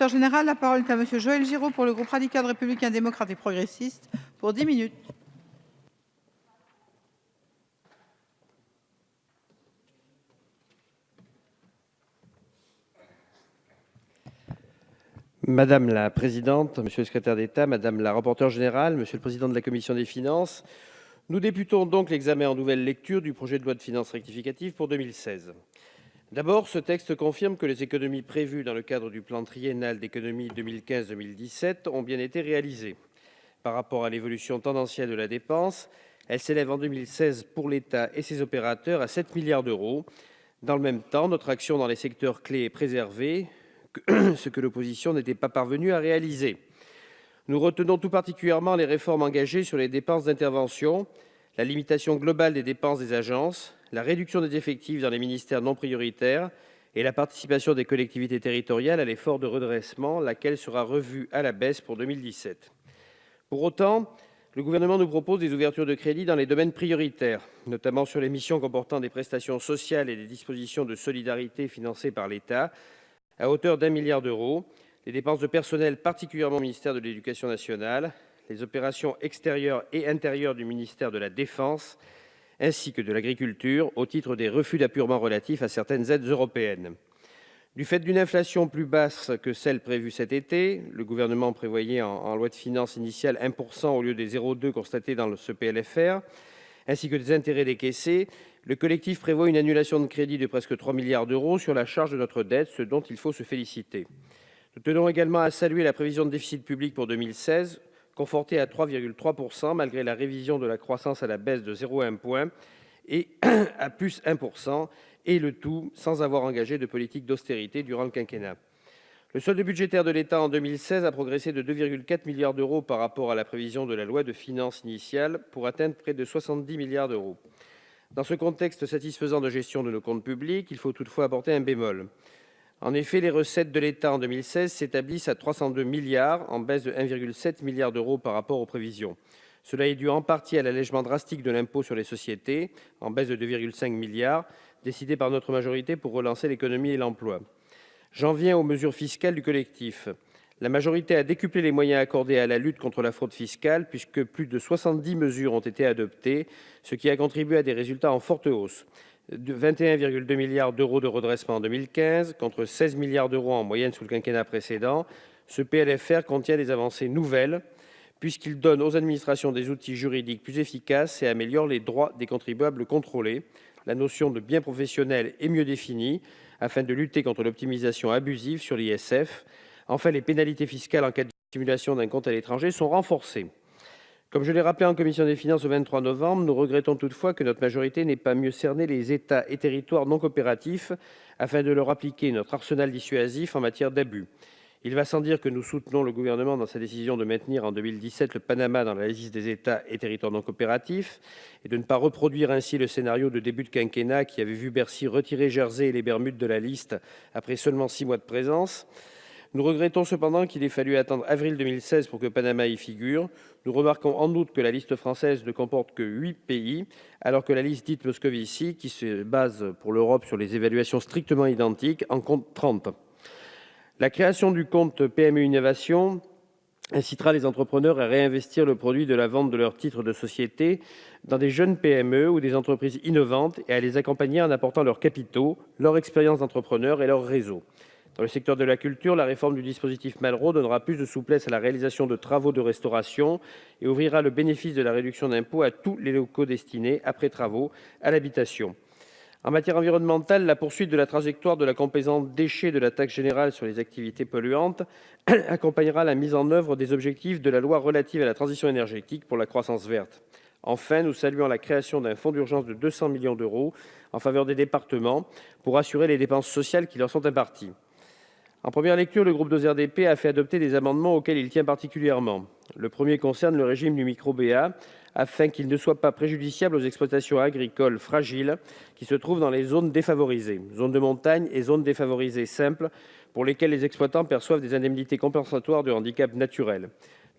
rapporteur général, la parole est à Monsieur Joël Giraud pour le groupe radical républicain démocrate et progressiste pour 10 minutes. Madame la présidente, monsieur le secrétaire d'État, madame la rapporteure générale, monsieur le président de la commission des finances, nous débutons donc l'examen en nouvelle lecture du projet de loi de finances rectificative pour 2016. D'abord, ce texte confirme que les économies prévues dans le cadre du plan triennal d'économie 2015-2017 ont bien été réalisées. Par rapport à l'évolution tendancielle de la dépense, elle s'élève en 2016 pour l'État et ses opérateurs à 7 milliards d'euros. Dans le même temps, notre action dans les secteurs clés est préservée, ce que l'opposition n'était pas parvenue à réaliser. Nous retenons tout particulièrement les réformes engagées sur les dépenses d'intervention, la limitation globale des dépenses des agences, la réduction des effectifs dans les ministères non prioritaires et la participation des collectivités territoriales à l'effort de redressement, laquelle sera revue à la baisse pour 2017. Pour autant, le gouvernement nous propose des ouvertures de crédits dans les domaines prioritaires, notamment sur les missions comportant des prestations sociales et des dispositions de solidarité financées par l'État, à hauteur d'1 milliard d'euros, les dépenses de personnel, particulièrement au ministère de l'Éducation nationale, les opérations extérieures et intérieures du ministère de la Défense, ainsi que de l'Agriculture, au titre des refus d'apurement relatifs à certaines aides européennes. Du fait d'une inflation plus basse que celle prévue cet été, le gouvernement prévoyait en loi de finances initiale 1% au lieu des 0,2 constatés dans ce PLFR, ainsi que des intérêts décaissés, le collectif prévoit une annulation de crédit de presque 3 milliards d'euros sur la charge de notre dette, ce dont il faut se féliciter. Nous tenons également à saluer la prévision de déficit public pour 2016, confortée à 3,3%, malgré la révision de la croissance à la baisse de 0,1 point et à plus 1%, et le tout sans avoir engagé de politique d'austérité durant le quinquennat. Le solde budgétaire de l'État en 2016 a progressé de 2,4 milliards d'euros par rapport à la prévision de la loi de finances initiale, pour atteindre près de 70 milliards d'euros. Dans ce contexte satisfaisant de gestion de nos comptes publics, il faut toutefois apporter un bémol. En effet, les recettes de l'État en 2016 s'établissent à 302 milliards, en baisse de 1,7 milliard d'euros par rapport aux prévisions. Cela est dû en partie à l'allègement drastique de l'impôt sur les sociétés, en baisse de 2,5 milliards, décidé par notre majorité pour relancer l'économie et l'emploi. J'en viens aux mesures fiscales du collectif. La majorité a décuplé les moyens accordés à la lutte contre la fraude fiscale, puisque plus de 70 mesures ont été adoptées, ce qui a contribué à des résultats en forte hausse. De 21,2 milliards d'euros de redressement en 2015, contre 16 milliards d'euros en moyenne sous le quinquennat précédent, ce PLFR contient des avancées nouvelles, puisqu'il donne aux administrations des outils juridiques plus efficaces et améliore les droits des contribuables contrôlés. La notion de bien professionnel est mieux définie, afin de lutter contre l'optimisation abusive sur l'ISF. Enfin, les pénalités fiscales en cas de dissimulation d'un compte à l'étranger sont renforcées. Comme je l'ai rappelé en commission des finances le 23 novembre, nous regrettons toutefois que notre majorité n'ait pas mieux cerné les États et territoires non coopératifs afin de leur appliquer notre arsenal dissuasif en matière d'abus. Il va sans dire que nous soutenons le gouvernement dans sa décision de maintenir en 2017 le Panama dans la liste des États et territoires non coopératifs et de ne pas reproduire ainsi le scénario de début de quinquennat qui avait vu Bercy retirer Jersey et les Bermudes de la liste après seulement 6 mois de présence. Nous regrettons cependant qu'il ait fallu attendre avril 2016 pour que Panama y figure. Nous remarquons en outre que la liste française ne comporte que 8 pays, alors que la liste dite Moscovici, qui se base pour l'Europe sur les évaluations strictement identiques, en compte 30. La création du compte PME Innovation incitera les entrepreneurs à réinvestir le produit de la vente de leurs titres de société dans des jeunes PME ou des entreprises innovantes et à les accompagner en apportant leurs capitaux, leur expérience d'entrepreneur et leur réseau. Dans le secteur de la culture, la réforme du dispositif Malraux donnera plus de souplesse à la réalisation de travaux de restauration et ouvrira le bénéfice de la réduction d'impôt à tous les locaux destinés, après travaux, à l'habitation. En matière environnementale, la poursuite de la trajectoire de la composante déchets de la taxe générale sur les activités polluantes accompagnera la mise en œuvre des objectifs de la loi relative à la transition énergétique pour la croissance verte. Enfin, nous saluons la création d'un fonds d'urgence de 200 millions d'euros en faveur des départements pour assurer les dépenses sociales qui leur sont imparties. En première lecture, le groupe des RDP a fait adopter des amendements auxquels il tient particulièrement. Le premier concerne le régime du micro-BA, afin qu'il ne soit pas préjudiciable aux exploitations agricoles fragiles qui se trouvent dans les zones défavorisées, zones de montagne et zones défavorisées simples, pour lesquelles les exploitants perçoivent des indemnités compensatoires de handicap naturel.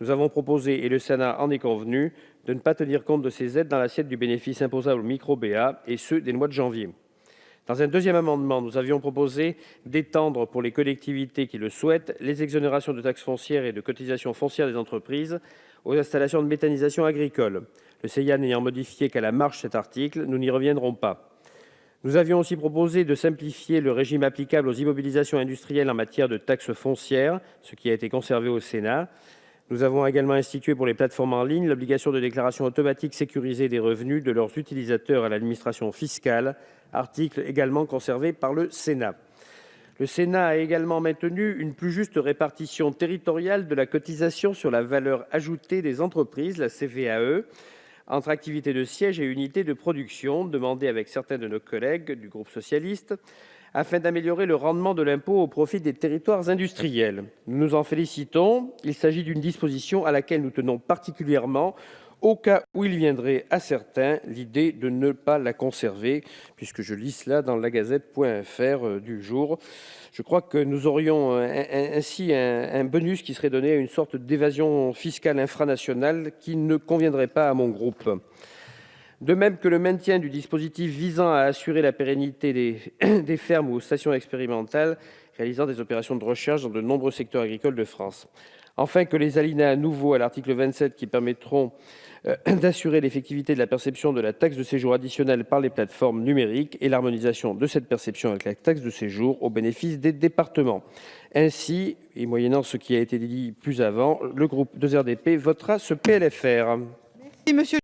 Nous avons proposé, et le Sénat en est convenu, de ne pas tenir compte de ces aides dans l'assiette du bénéfice imposable au micro-BA, et ce, dès le mois de janvier. Dans un deuxième amendement, nous avions proposé d'étendre pour les collectivités qui le souhaitent les exonérations de taxes foncières et de cotisations foncières des entreprises aux installations de méthanisation agricole. Le CEIA n'ayant modifié qu'à la marge cet article, nous n'y reviendrons pas. Nous avions aussi proposé de simplifier le régime applicable aux immobilisations industrielles en matière de taxes foncières, ce qui a été conservé au Sénat. Nous avons également institué pour les plateformes en ligne l'obligation de déclaration automatique sécurisée des revenus de leurs utilisateurs à l'administration fiscale, article également conservé par le Sénat. Le Sénat a également maintenu une plus juste répartition territoriale de la cotisation sur la valeur ajoutée des entreprises, la CVAE, entre activités de siège et unités de production, demandée avec certains de nos collègues du groupe socialiste, afin d'améliorer le rendement de l'impôt au profit des territoires industriels. Nous nous en félicitons. Il s'agit d'une disposition à laquelle nous tenons particulièrement, au cas où il viendrait à certains l'idée de ne pas la conserver, puisque je lis cela dans la Gazette.fr du jour. Je crois que nous aurions ainsi un bonus qui serait donné à une sorte d'évasion fiscale infranationale qui ne conviendrait pas à mon groupe. De même que le maintien du dispositif visant à assurer la pérennité des fermes ou stations expérimentales réalisant des opérations de recherche dans de nombreux secteurs agricoles de France. Enfin, que les alinéas nouveaux à l'article 27 qui permettront d'assurer l'effectivité de la perception de la taxe de séjour additionnelle par les plateformes numériques et l'harmonisation de cette perception avec la taxe de séjour au bénéfice des départements. Ainsi, et moyennant ce qui a été dit plus avant, le groupe 2RDP votera ce PLFR. Merci, monsieur.